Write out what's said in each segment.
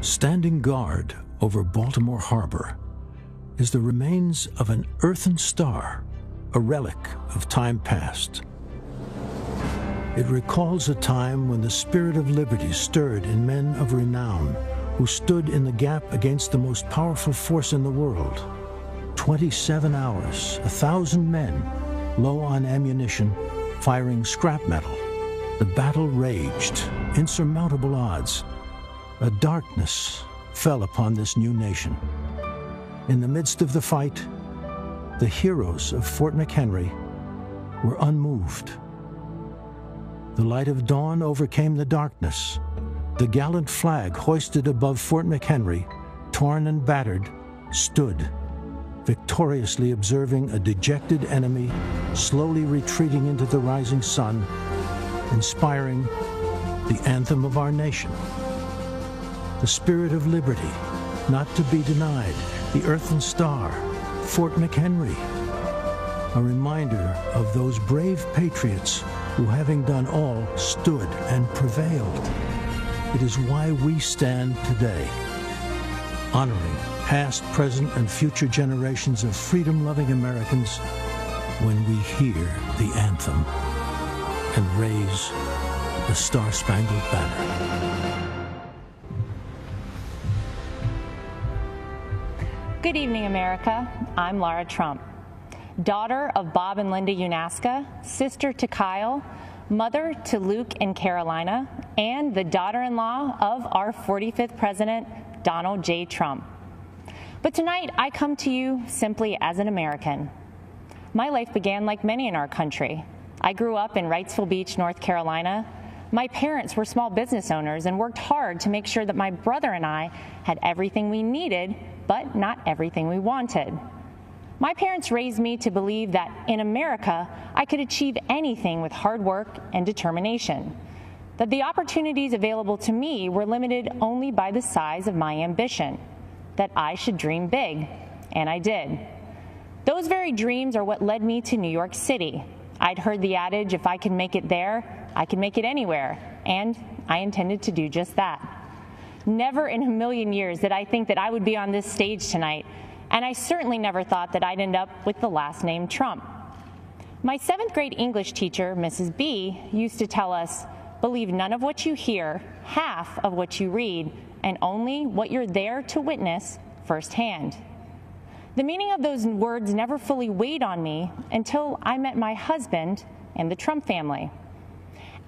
Standing guard over Baltimore Harbor is the remains of an earthen star, a relic of time past. It recalls a time when the spirit of liberty stirred in men of renown who stood in the gap against the most powerful force in the world. 27 hours, 1,000 men, low on ammunition, firing scrap metal. The battle raged, insurmountable odds. A darkness fell upon this new nation. In the midst of the fight, the heroes of Fort McHenry were unmoved. The light of dawn overcame the darkness. The gallant flag hoisted above Fort McHenry, torn and battered, stood, victoriously observing a dejected enemy slowly retreating into the rising sun, inspiring the anthem of our nation. The spirit of liberty, not to be denied, the earthen star, Fort McHenry, a reminder of those brave patriots who, having done all, stood and prevailed. It is why we stand today, honoring past, present, and future generations of freedom-loving Americans when we hear the anthem and raise the Star-Spangled Banner. Good evening, America. I'm Lara Trump, daughter of Bob and Linda Unaska, sister to Kyle, mother to Luke and Carolina, and the daughter-in-law of our 45th president, Donald J. Trump. But tonight, I come to you simply as an American. My life began like many in our country. I grew up in Wrightsville Beach, North Carolina. My parents were small business owners and worked hard to make sure that my brother and I had everything we needed, but not everything we wanted. My parents raised me to believe that in America, I could achieve anything with hard work and determination, that the opportunities available to me were limited only by the size of my ambition, that I should dream big, and I did. Those very dreams are what led me to New York City. I'd heard the adage, if I can make it there, I can make it anywhere, and I intended to do just that. Never in a million years did I think that I would be on this stage tonight, and I certainly never thought that I'd end up with the last name Trump. My 7th grade English teacher, Mrs. B, used to tell us, believe none of what you hear, half of what you read, and only what you're there to witness firsthand. The meaning of those words never fully weighed on me until I met my husband and the Trump family.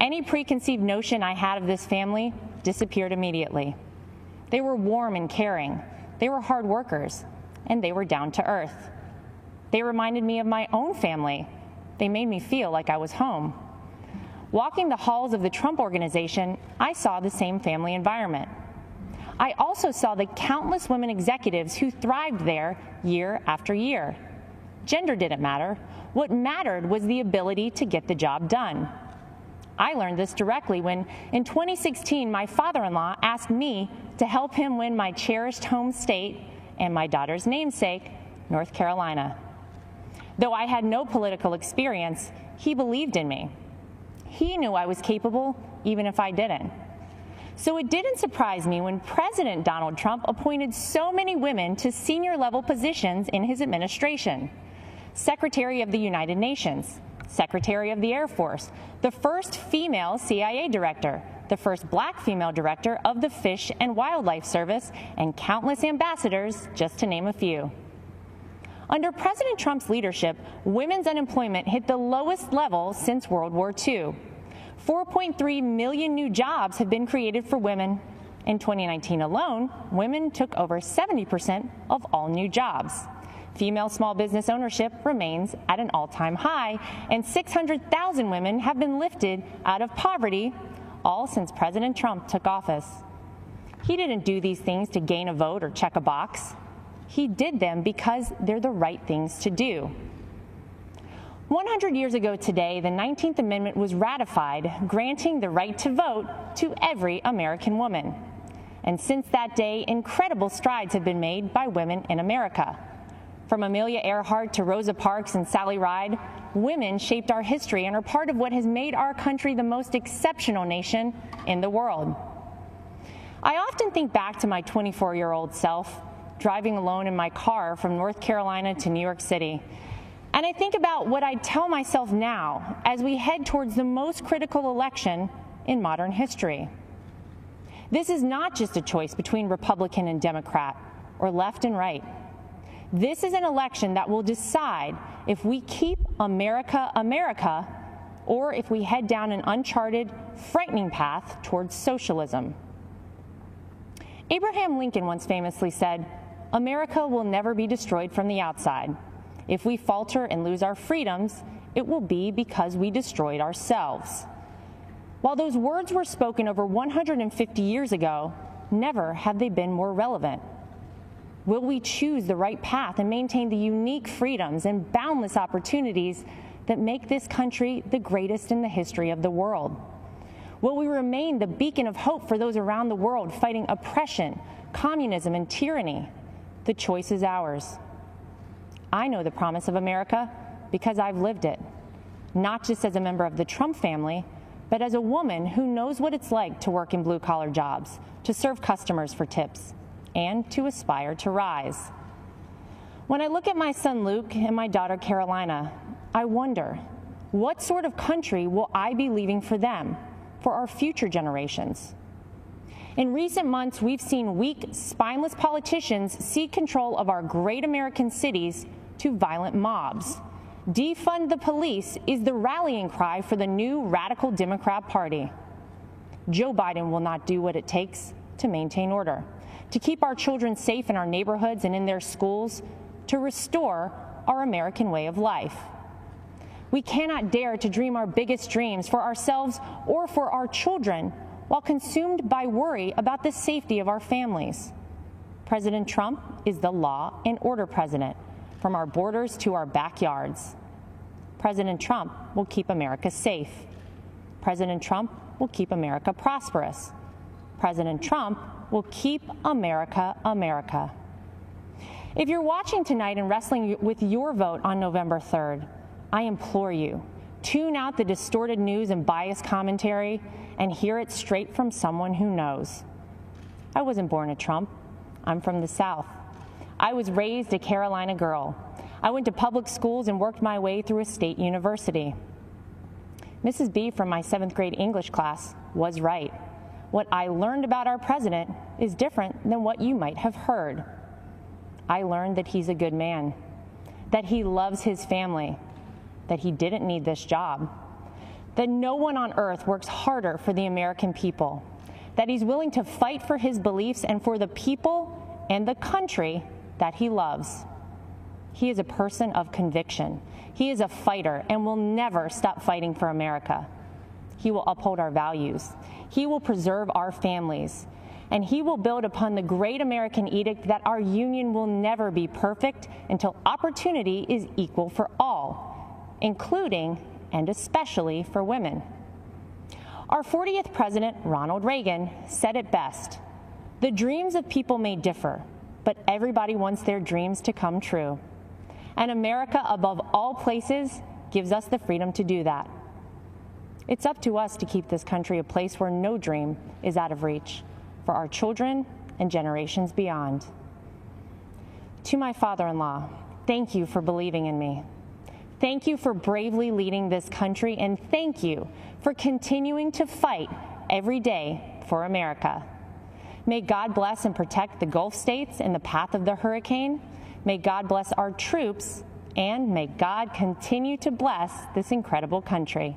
Any preconceived notion I had of this family disappeared immediately. They were warm and caring, they were hard workers, and they were down to earth. They reminded me of my own family. They made me feel like I was home. Walking the halls of the Trump Organization, I saw the same family environment. I also saw the countless women executives who thrived there year after year. Gender didn't matter. What mattered was the ability to get the job done. I learned this directly when, in 2016, my father-in-law asked me to help him win my cherished home state and my daughter's namesake, North Carolina. Though I had no political experience, he believed in me. He knew I was capable, even if I didn't. So it didn't surprise me when President Donald Trump appointed so many women to senior-level positions in his administration. Secretary of the United Nations, Secretary of the Air Force, the first female CIA director, the first black female director of the Fish and Wildlife Service, and countless ambassadors, just to name a few. Under President Trump's leadership, women's unemployment hit the lowest level since World War II. 4.3 million new jobs have been created for women. In 2019 alone, women took over 70% of all new jobs. Female small business ownership remains at an all-time high, and 600,000 women have been lifted out of poverty, all since President Trump took office. He didn't do these things to gain a vote or check a box. He did them because they're the right things to do. 100 years ago today, the 19th Amendment was ratified, granting the right to vote to every American woman. And since that day, incredible strides have been made by women in America. From Amelia Earhart to Rosa Parks and Sally Ride, women shaped our history and are part of what has made our country the most exceptional nation in the world. I often think back to my 24-year-old self, driving alone in my car from North Carolina to New York City. And I think about what I'd tell myself now as we head towards the most critical election in modern history. This is not just a choice between Republican and Democrat or left and right. This is an election that will decide if we keep America America or if we head down an uncharted, frightening path towards socialism. Abraham Lincoln once famously said, "America will never be destroyed from the outside. If we falter and lose our freedoms, it will be because we destroyed ourselves." While those words were spoken over 150 years ago, never have they been more relevant. Will we choose the right path and maintain the unique freedoms and boundless opportunities that make this country the greatest in the history of the world? Will we remain the beacon of hope for those around the world fighting oppression, communism, and tyranny? The choice is ours. I know the promise of America because I've lived it, not just as a member of the Trump family, but as a woman who knows what it's like to work in blue-collar jobs, to serve customers for tips, and to aspire to rise. When I look at my son Luke and my daughter Carolina, I wonder, what sort of country will I be leaving for them, for our future generations? In recent months, we've seen weak, spineless politicians cede control of our great American cities to violent mobs. Defund the police is the rallying cry for the new radical Democrat Party. Joe Biden will not do what it takes to maintain order, to keep our children safe in our neighborhoods and in their schools, to restore our American way of life. We cannot dare to dream our biggest dreams for ourselves or for our children while consumed by worry about the safety of our families. President Trump is the law and order president, from our borders to our backyards. President Trump will keep America safe. President Trump will keep America prosperous. President Trump will keep America America. If you're watching tonight and wrestling with your vote on November 3rd, I implore you, tune out the distorted news and biased commentary and hear it straight from someone who knows. I wasn't born a Trump. I'm from the South. I was raised a Carolina girl. I went to public schools and worked my way through a state university. Mrs. B from my 7th grade English class was right. What I learned about our president is different than what you might have heard. I learned that he's a good man, that he loves his family, that he didn't need this job, that no one on earth works harder for the American people, that he's willing to fight for his beliefs and for the people and the country that he loves. He is a person of conviction. He is a fighter and will never stop fighting for America. He will uphold our values. He will preserve our families. And he will build upon the great American edict that our union will never be perfect until opportunity is equal for all, including and especially for women. Our 40th president, Ronald Reagan, said it best: "The dreams of people may differ, but everybody wants their dreams to come true." And America, above all places, gives us the freedom to do that. It's up to us to keep this country a place where no dream is out of reach for our children and generations beyond. To my father-in-law, thank you for believing in me. Thank you for bravely leading this country, and thank you for continuing to fight every day for America. May God bless and protect the Gulf states in the path of the hurricane. May God bless our troops, and may God continue to bless this incredible country.